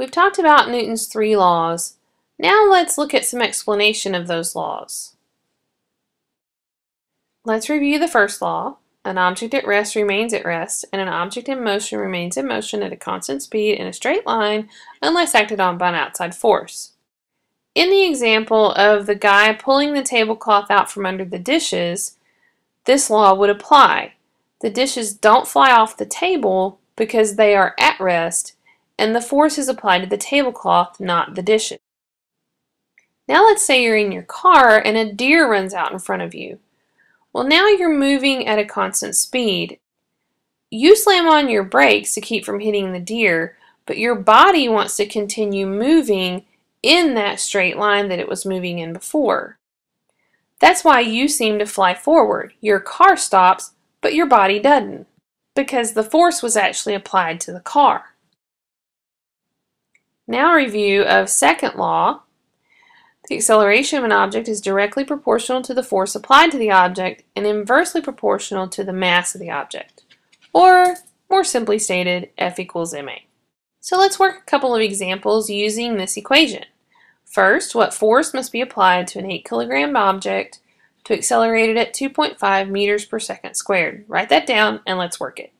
We've talked about Newton's three laws. Now let's look at some explanation of those laws. Let's review the first law. An object at rest remains at rest, and an object in motion remains in motion at a constant speed in a straight line unless acted on by an outside force. In the example of the guy pulling the tablecloth out from under the dishes, this law would apply. The dishes don't fly off the table because they are at rest, and the force is applied to the tablecloth, not the dishes. Now let's say you're in your car and a deer runs out in front of you. Well, now you're moving at a constant speed. You slam on your brakes to keep from hitting the deer, but your body wants to continue moving in that straight line that it was moving in before. That's why you seem to fly forward. Your car stops, but your body doesn't, because the force was actually applied to the car. Now a review of second law. The acceleration of an object is directly proportional to the force applied to the object and inversely proportional to the mass of the object. Or, more simply stated, F equals ma. So let's work a couple of examples using this equation. First, what force must be applied to an 8-kilogram object to accelerate it at 2.5 meters per second squared? Write that down and let's work it.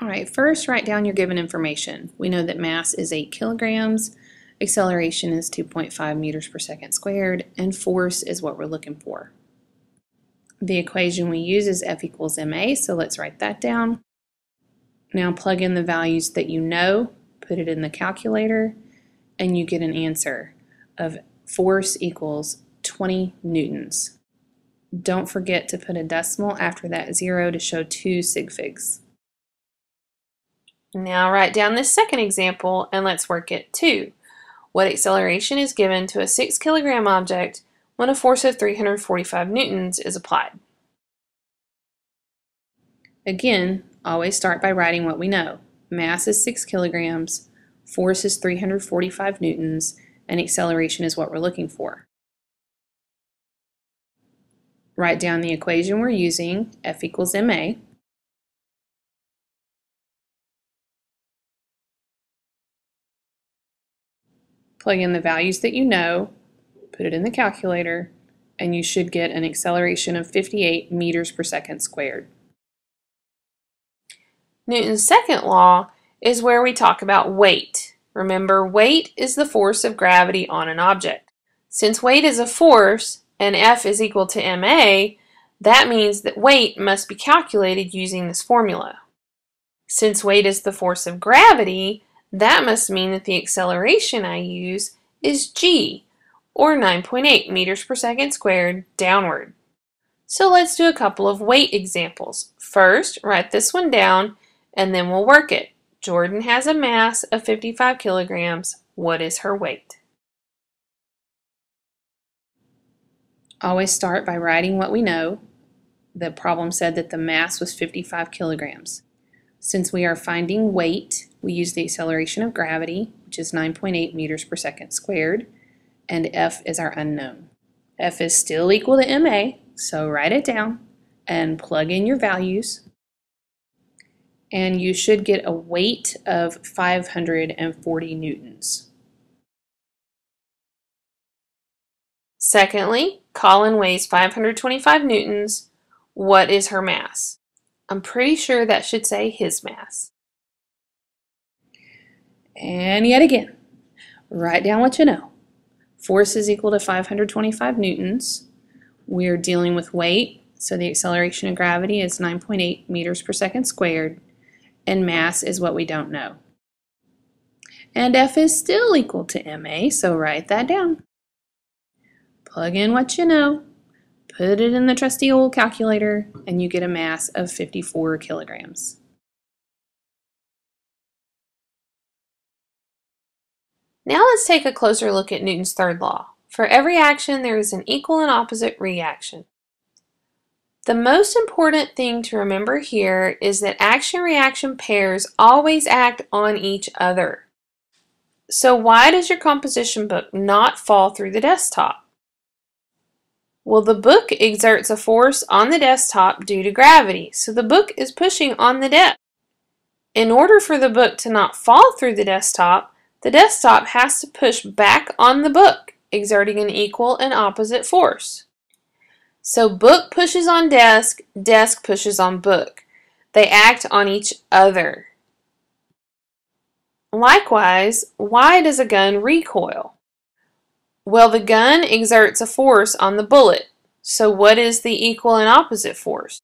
Alright, first write down your given information. We know that mass is 8 kilograms, acceleration is 2.5 meters per second squared, and force is what we're looking for. The equation we use is F equals ma, so let's write that down. Now plug in the values that you know, put it in the calculator, and you get an answer of force equals 20 newtons. Don't forget to put a decimal after that 0 to show 2 sig figs. Now write down this second example and let's work it too. What acceleration is given to a 6-kilogram object when a force of 345 newtons is applied? Again, always start by writing what we know. Mass is 6 kilograms, force is 345 newtons, and acceleration is what we're looking for. Write down the equation we're using, F equals ma. Plug in the values that you know, put it in the calculator, and you should get an acceleration of 58 meters per second squared. Newton's second law is where we talk about weight. Remember, weight is the force of gravity on an object. Since weight is a force and F is equal to ma, that means that weight must be calculated using this formula. Since weight is the force of gravity, that must mean that the acceleration I use is g, or 9.8 meters per second squared downward. So let's do a couple of weight examples. First, write this one down and then we'll work it. Jordan has a mass of 55 kilograms. What is her weight? Always start by writing what we know. The problem said that the mass was 55 kilograms. Since we are finding weight, we use the acceleration of gravity, which is 9.8 meters per second squared, and F is our unknown. F is still equal to ma, so write it down and plug in your values. And you should get a weight of 540 newtons. Secondly, Colin weighs 525 newtons. What is her mass? I'm pretty sure that should say his mass. And yet again, write down what you know. Force is equal to 525 newtons. We're dealing with weight, so the acceleration of gravity is 9.8 meters per second squared, and mass is what we don't know. And F is still equal to ma, so write that down. Plug in what you know. Put it in the trusty old calculator, and you get a mass of 54 kilograms. Now let's take a closer look at Newton's third law. For every action, there is an equal and opposite reaction. The most important thing to remember here is that action-reaction pairs always act on each other. So why does your composition book not fall through the desktop? Well, the book exerts a force on the desktop due to gravity, so the book is pushing on the desk. In order for the book to not fall through the desktop has to push back on the book, exerting an equal and opposite force. So book pushes on desk, desk pushes on book. They act on each other. Likewise, why does a gun recoil? Well, the gun exerts a force on the bullet. So what is the equal and opposite force?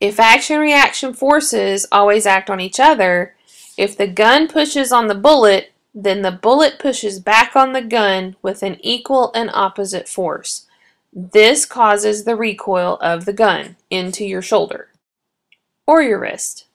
If action-reaction forces always act on each other, if the gun pushes on the bullet, then the bullet pushes back on the gun with an equal and opposite force. This causes the recoil of the gun into your shoulder or your wrist.